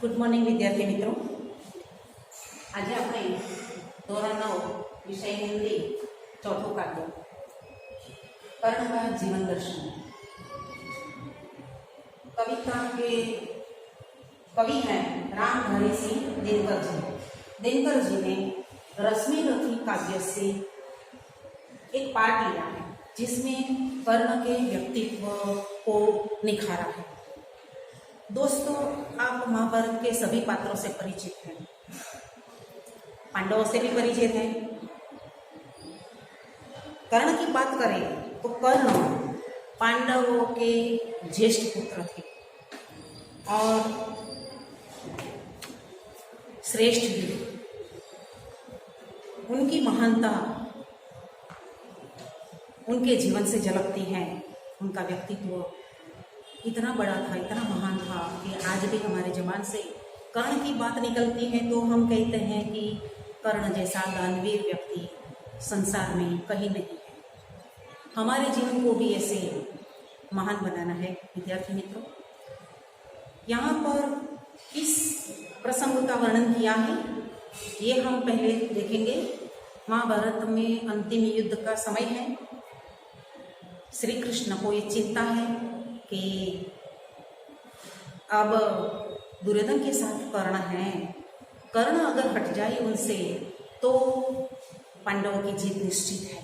Good morning વિદ્યાર્થી મિત્રો. આજે આપણે ધોરણ 9 વિષય હિન્દી ચોથું કાવ્ય कर्ण का जीवन दर्शन कविता के कवि हैं राम हरि सिंह दिनकर जी. दिनकर जी ने रश्मि रथी काव्य से एक पाठ लिया है जिसमें कर्ण के व्यक्तित्व को निखारा है. दोस्तों, आप महाभारत के सभी पात्रों से परिचित हैं, पांडवों से भी परिचित हैं. कर्ण की बात करें तो कर्ण पांडवों के ज्येष्ठ पुत्र थे और श्रेष्ठ भी. उनकी महानता उनके जीवन से झलकती है. उनका व्यक्तित्व इतना बड़ा था, इतना महान था कि आज भी हमारे जबान से कर्ण की बात निकलती है तो हम कहते हैं कि कर्ण जैसा दानवीर व्यक्ति संसार में कहीं नहीं है. हमारे जीवन को भी ऐसे महान बनाना है. विद्यार्थी मित्रों, यहाँ पर किस प्रसंग का वर्णन किया है ये हम पहले देखेंगे. महाभारत में अंतिम युद्ध का समय है. श्री कृष्ण को ये चिंता है कि अब दुर्योधन के साथ कर्ण है, कर्ण अगर हट जाए उनसे तो पांडवों की जीत निश्चित है.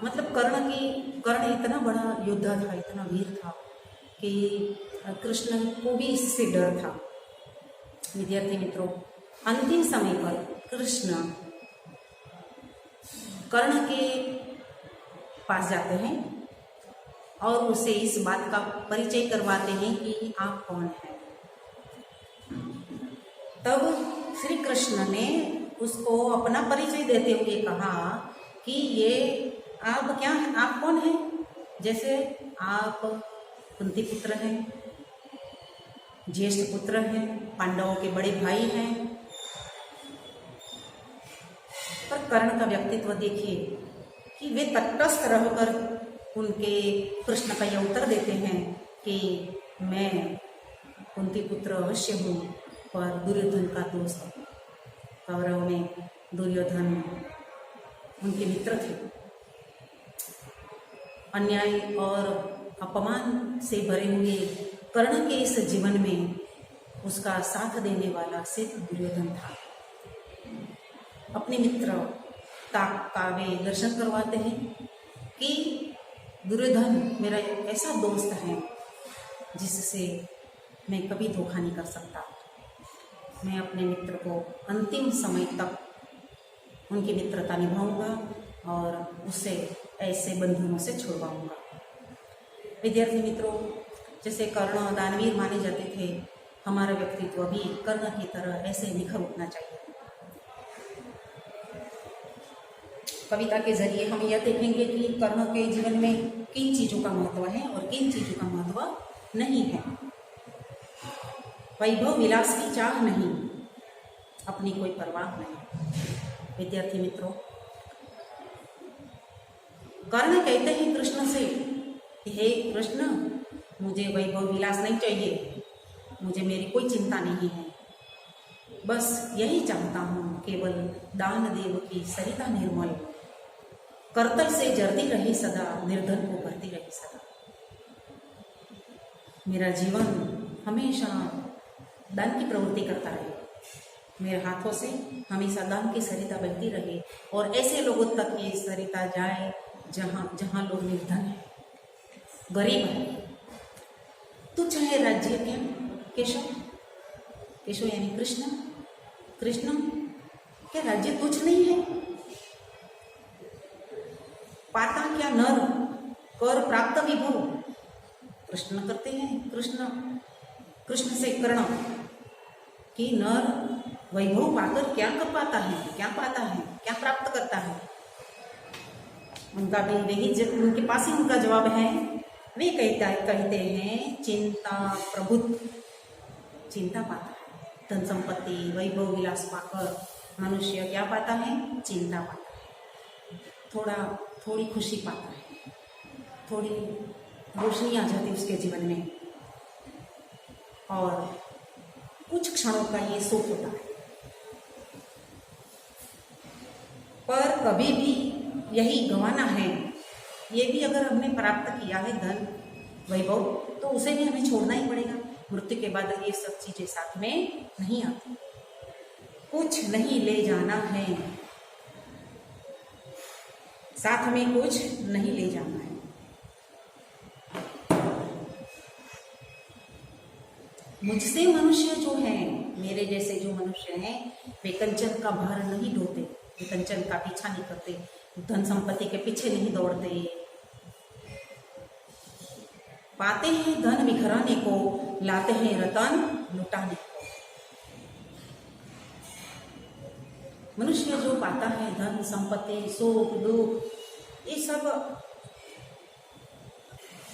मतलब कर्ण इतना बड़ा योद्धा था, इतना वीर था कि कृष्ण को भी इससे डर था. विद्यार्थी मित्रों, अंतिम समय पर कृष्ण कर्ण के पास जाते हैं और उसे इस बात का परिचय करवाते हैं कि आप कौन हैं. तब श्री कृष्ण ने उसको अपना परिचय देते हुए कहा कि ये आप क्या हैं, आप कौन हैं. जैसे आप कुंती पुत्र हैं, ज्येष्ठ पुत्र हैं, पांडवों के बड़े भाई हैं. पर कर्ण का व्यक्तित्व देखिए कि वे तटस्थ रहकर उनके प्रश्न का यह उत्तर देते हैं कि मैं कुंती पुत्र अवश्य हूँ पर दुर्योधन का दोस्त. कौरव में दुर्योधन उनके मित्र थे. अन्याय और अपमान से भरे हुए कर्ण के इस जीवन में उसका साथ देने वाला सिर्फ दुर्योधन था. अपने मित्र का वे दर्शन करवाते हैं कि दुर्योधन मेरा ऐसा दोस्त है जिससे मैं कभी धोखा नहीं कर सकता. मैं अपने मित्र को अंतिम समय तक उनकी मित्रता निभाऊंगा और उससे ऐसे बंधनों से छुड़वाऊंगा. विद्यार्थी मित्रों, जैसे कर्ण दानवीर माने जाते थे, हमारा व्यक्तित्व भी कर्ण की तरह ऐसे निखर उठना चाहिए. कविता के जरिए हम यह देखेंगे कि कर्ण के जीवन में किन चीज़ों का महत्व है और किन चीज़ों का महत्व नहीं है. वैभव विलास की चाह नहीं, अपनी कोई परवाह नहीं. विद्यार्थी मित्रों, कर्ण कहते हैं कृष्ण से, हे कृष्ण, मुझे वैभव विलास नहीं चाहिए, मुझे मेरी कोई चिंता नहीं है, बस यही चाहता हूँ केवल दान देव की सरिता निर्मल, करतल से जरती रही सदा, निर्धन को भरती रही सदा. मेरा जीवन हमेशा दान की प्रवृत्ति करता रहे, मेरे हाथों से हमेशा दान की सरिता बहती रहे और ऐसे लोगों तक ये सरिता जाए जहाँ जहाँ लोग निर्धन हैं, गरीब हैं. तुच्छ है राज्य क्या केशव, केशव यानी कृष्ण, कृष्ण क्या राज्य तुच्छ नहीं है. पाता क्या नर कर प्राप्त विभव, प्रश्न करते हैं कृष्ण से कर्ण कि नर वैभव पाकर क्या कर पाता है, क्या पाता है, क्या प्राप्त करता है. उनका भी उनके पास ही उनका जवाब है. वे कहते हैं चिंता प्रभुत्व, चिंता पाता है. धन संपत्ति वैभव विलास पाकर मनुष्य क्या पाता है, चिंता पाता है, थोड़ी खुशी पाता है, थोड़ी रोशनी आ जाती उसके जीवन में और कुछ क्षणों का ये सुख होता है, पर कभी भी यही गंवाना है। ये भी अगर हमने प्राप्त किया है धन वैभव, तो उसे भी हमें छोड़ना ही पड़ेगा। मृत्यु के बाद ये सब चीजें साथ में नहीं आती। कुछ नहीं ले जाना है, साथ में कुछ नहीं ले जाना है। मुझसे मनुष्य जो हैं, मेरे जैसे जो मनुष्य हैं, वे कंचन का भार नहीं ढोते, वे कंचन का पीछा नहीं करते, धन संपत्ति के पीछे नहीं दौड़ते। पाते हैं धन बिखराने को, लाते हैं रतन लुटाने को। मनुष्य जो पाता है धन संपत्ति सुख दुख, ये सब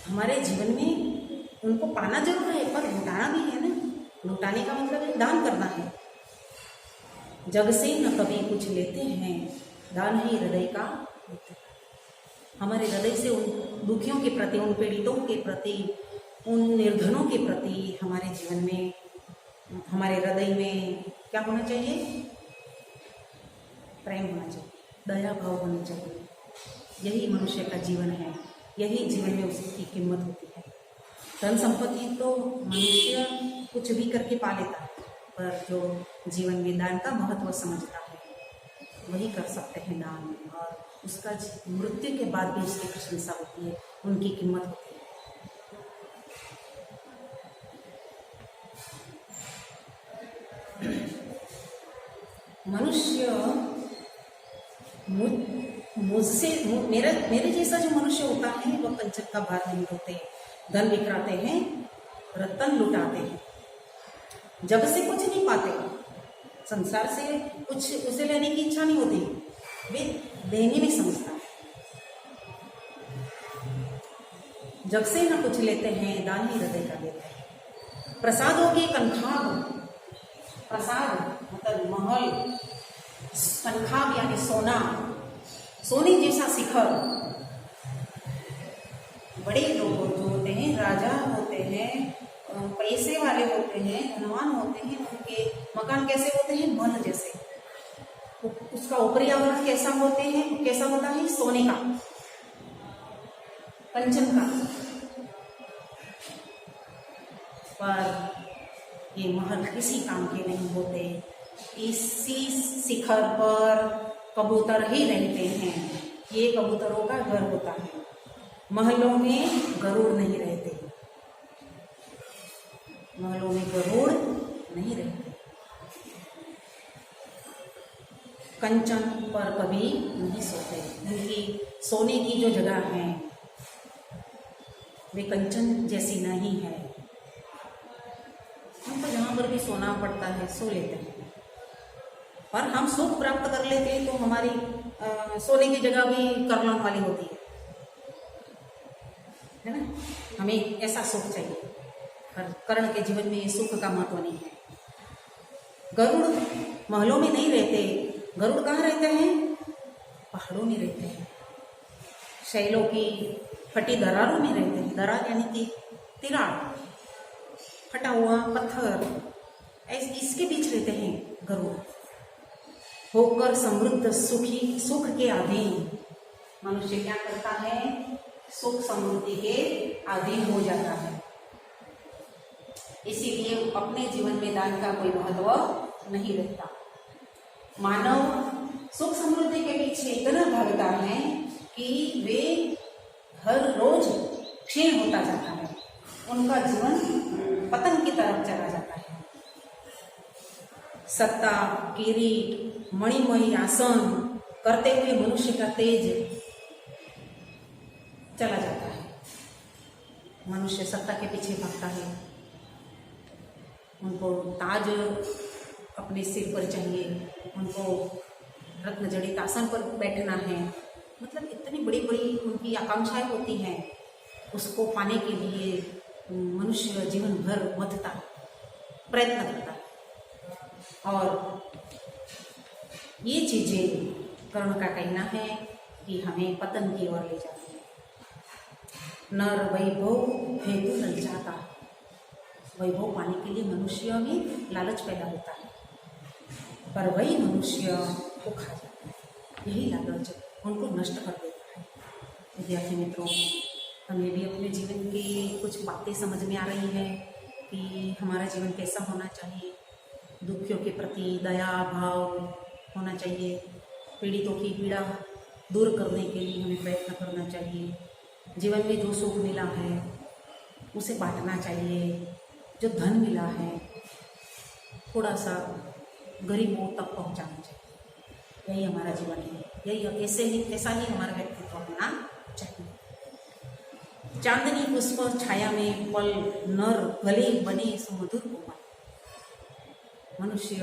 हमारे जीवन में उनको पाना जरूर है, पर लुटाना भी है ना। लुटाने का मतलब है दान करना है। जग से न कभी कुछ लेते हैं, दान ही हृदय का होता है। हमारे हृदय से उन दुखियों के प्रति, उन पीड़ितों के प्रति, उन निर्धनों के प्रति हमारे जीवन में, हमारे हृदय में क्या होना चाहिए? प्रेम होना चाहिए, दया भाव होना चाहिए। यही मनुष्य का जीवन है, यही जीवन में उसकी कीमत होती है। धन संपत्ति तो मनुष्य कुछ भी करके पा लेता है, पर जो जीवन में दान का महत्व समझता है वही कर सकते हैं दान, और उसका मृत्यु के बाद भी उसकी प्रशंसा होती है, उनकी कीमत होती है। मनुष्य मुझसे मेरे जैसा जो मनुष्य होता है वह कंचन का भार नहीं ढोते, धन बिखराते हैं, रत्न लुटाते हैं। जब से कुछ नहीं पाते, संसार से कुछ उसे लेने की इच्छा नहीं होती, वे देने में समझता है। जग से न कुछ लेते हैं, दान ही हृदय का देते हैं। प्रसादों के कनखाब, प्रसाद मतलब महल, कनखाब यानी सोना, सोने जैसा शिखर। बड़े लोग जो होते हैं, राजा होते हैं, पैसे वाले होते हैं, धनवान होते हैं, उनके मकान कैसे होते हैं? महल जैसे। उसका ऊपरी आवरण कैसा होता है? सोने का, कंचन का। पर ये महल किसी काम के नहीं होते। इसी शिखर पर कबूतर ही रहते हैं। ये कबूतरों का घर होता है। महलों में गरुड़ नहीं रहते, महलों में गरुड़ नहीं रहते। कंचन पर कभी नहीं सोते। उनकी सोने की जो जगह है वे कंचन जैसी नहीं है। हमको जहाँ पर भी सोना पड़ता है सो लेते हैं, और हम सुख प्राप्त कर लेते हैं तो हमारी सोने की जगह भी करुणा वाली होती है ना। हमें ऐसा सुख चाहिए, पर कर्ण के जीवन में सुख का महत्व नहीं है। गरुड़ महलों में नहीं रहते। गरुड़ कहाँ रहते हैं? पहाड़ों में रहते हैं, शैलों की फटी दरारों में रहते हैं। दरार यानी कि तिराड़, फटा हुआ पत्थर, इसके बीच रहते हैं गरुड़। होकर समृद्ध सुखी, सुख के अधीन मनुष्य क्या करता है? सुख समृद्धि के अधीन हो जाता है। इसीलिए अपने जीवन में दान का कोई महत्व नहीं रहता। मानव सुख समृद्धि के पीछे इतना भागता है कि वे हर रोज क्षीण होता जाता है। उनका जीवन पतन की तरफ चला जाता है। सत्ता, किरीट, मणिमयी आसन करते हुए मनुष्य का तेज चला जाता है। मनुष्य सत्ता के पीछे भागता है, उनको ताज अपने सिर पर चाहिए, उनको रत्न जड़ित आसन पर बैठना है। मतलब इतनी बड़ी बड़ी उनकी आकांक्षाएं होती हैं। उसको पाने के लिए मनुष्य जीवन भर मथता है, प्रयत्न करता है। और ये चीजें कर्ण का कहना है कि हमें पतन की ओर ले जाती है। नर वैभव हेतु ललचाता, वैभव पाने के लिए मनुष्य में लालच पैदा होता है, पर वही मनुष्य को खा जाता है। यही लालच उनको नष्ट कर देता है। विद्यार्थी मित्रों, हमें भी अपने जीवन की कुछ बातें समझ में आ रही है कि हमारा जीवन कैसा होना चाहिए। दुखियों के प्रति दया भाव होना चाहिए। पीड़ितों की पीड़ा दूर करने के लिए हमें प्रयत्न करना चाहिए। जीवन में जो सुख मिला है उसे बांटना चाहिए। जो धन मिला है थोड़ा सा गरीबों तक पहुंचाना चाहिए। यही हमारा जीवन है। यही ऐसा ही हमारा व्यक्तित्व होना चाहिए। चांदनी पुष्प छाया में पल नर गले बने सुमधुर कोमल। मनुष्य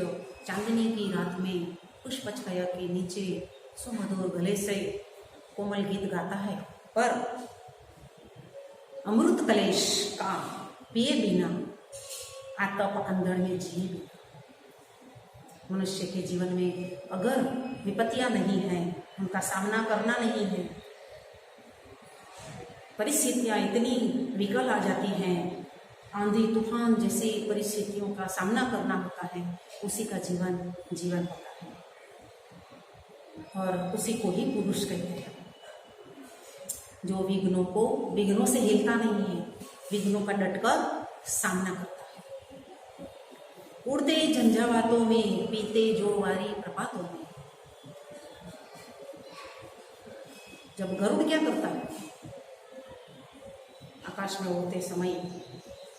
चांदनी की रात में पुष्प छाया के नीचे सुमधुर गले से कोमल गीत गाता है, पर अमृत कलेश का पिए बिना आतप अंधड़ में जिए बिना। मनुष्य के जीवन में अगर विपत्तियां नहीं हैं, उनका सामना करना नहीं है, परिस्थितियां इतनी विकल आ जाती हैं, आंधी तूफान जैसी परिस्थितियों का सामना करना होता है, उसी का जीवन होता है और उसी को ही पुरुष कहते हैं। जो विघ्नों से हिलता नहीं है, विघ्नों का डटकर सामना करता है। उड़ते झंझावातों में, पीते जोरवारी प्रपातों में। जब गरुड़ क्या करता है, आकाश में उड़ते समय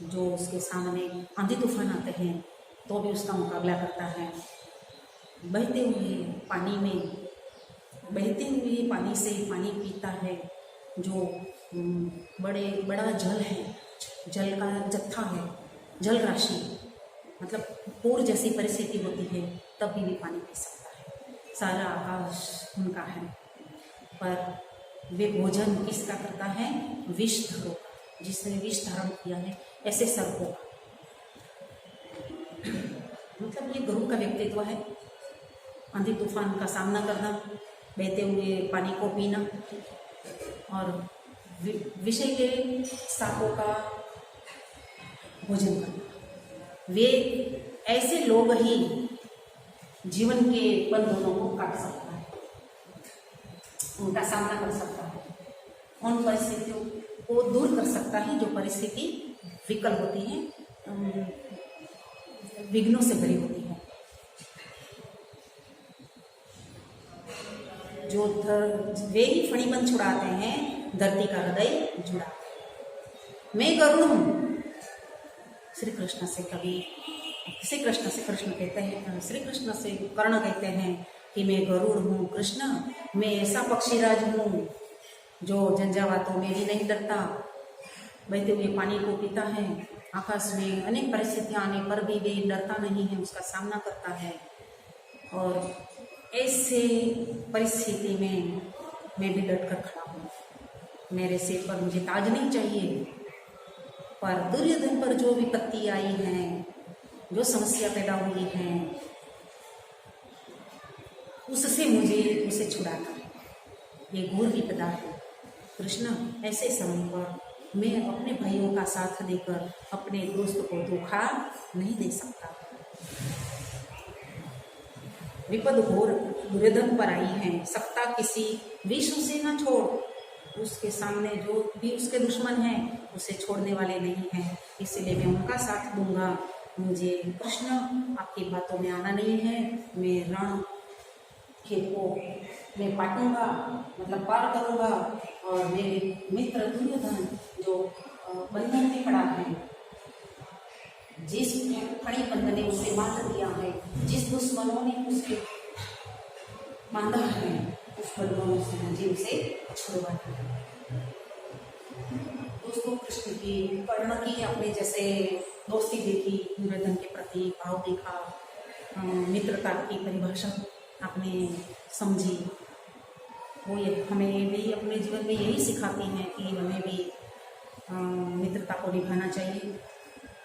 जो उसके सामने आंधी तूफान आते हैं तो भी उसका मुकाबला करता है। बहते हुए पानी से पानी पीता है। जो बड़ा जल है, जल का जत्था है, जल राशि, मतलब पूर जैसी परिस्थिति होती है तब भी पानी पी सकता है। सारा आकाश उनका है, पर वे भोजन किसका करता है? विष धरो, जिसने विष धारण किया है ऐसे सर्पों। मतलब ये गुरु का व्यक्तित्व है। आंधी तूफान का सामना करना, बहते हुए पानी को पीना और विषय के सांपों का भोजन करना। वे ऐसे लोग ही जीवन के बंधनों को काट सकता है, उनका सामना कर सकता है, उन परिस्थितियों को दूर कर सकता है जो परिस्थिति विकल होती है, विघ्नों से भरी होती है। वे ही फणीबंद छुड़ाते हैं, धरती का हृदय जुड़ा। मैं गरुड़ हूँ। श्री कृष्ण से कृष्ण कहते हैं, श्री कृष्ण से कर्ण कहते हैं कि मैं गरुड़ हूँ कृष्ण, मैं ऐसा पक्षीराज हूँ जो झंझावातों में भी नहीं डरता, बहते हुए पानी को पीता है, आकाश में अनेक परिस्थितियां आने पर भी वे डरता नहीं है, उसका सामना करता है। और ऐसे परिस्थिति में मैं भी डट कर खड़ा हूँ। मेरे सिर पर मुझे ताज नहीं चाहिए, पर दुर्योधन पर जो विपत्ति आई है, जो समस्या पैदा हुई है, उससे मुझे उसे छुड़ाना है। ये घोर विपदा है कृष्ण। ऐसे समय पर मैं अपने भाइयों का साथ देकर अपने दोस्त को धोखा नहीं दे सकता। विपद घोर दुर्योधन पर आई है, सकता किसी विष्णु से न छोड़। उसके सामने जो भी उसके दुश्मन हैं उसे छोड़ने वाले नहीं हैं, इसलिए मैं उनका साथ दूंगा। मुझे कृष्ण आपकी बातों में आना नहीं है। मैं रण खेत को मैं पाटूंगा, मतलब पार करूंगा, और मेरे मित्र दुर्योधन जो बंधन में पड़ा है, जिस फणी बंधन ने उसे बांध दिया है, जिस दुश्मनों ने उसे बांधा है, उस बंधनों से मुझे उसे छुड़वाना है। दोस्तों, कृष्ण की कर्ण की अपने जैसे दोस्ती देखी, दुर्योधन के प्रति भाव देखा, मित्रता की परिभाषा आपने समझी। वो ये हमें भी अपने जीवन में यही सिखाती हैं कि हमें भी मित्रता को निभाना चाहिए।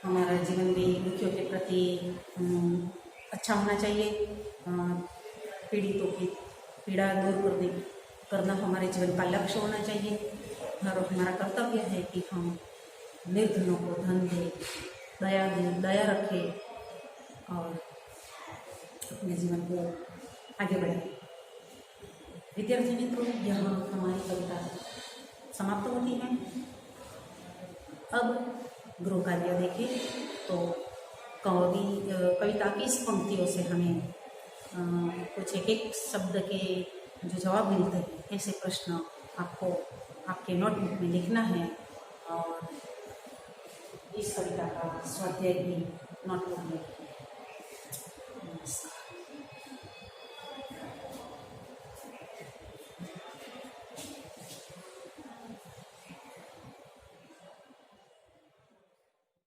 हमारा जीवन भी दुखियों के प्रति अच्छा होना चाहिए। पीड़ितों की पीड़ा दूर करना हमारे जीवन का लक्ष्य होना चाहिए। और हमारा कर्तव्य है कि हम निर्धनों को धन दें, दया दे, दया रखे और अपने जीवन को आगे बढ़ाए। विद्यार्थी मित्रों, यहाँ हमारी कविता समाप्त होती है। अब गृह कार्य देखें तो कविता की इस पंक्तियों से हमें कुछ एक एक शब्द के जो जवाब मिलते हैं, ऐसे प्रश्न आपको आपके नोटबुक में लिखना है और इस कविता का स्वाध्याय भी नोटबुक में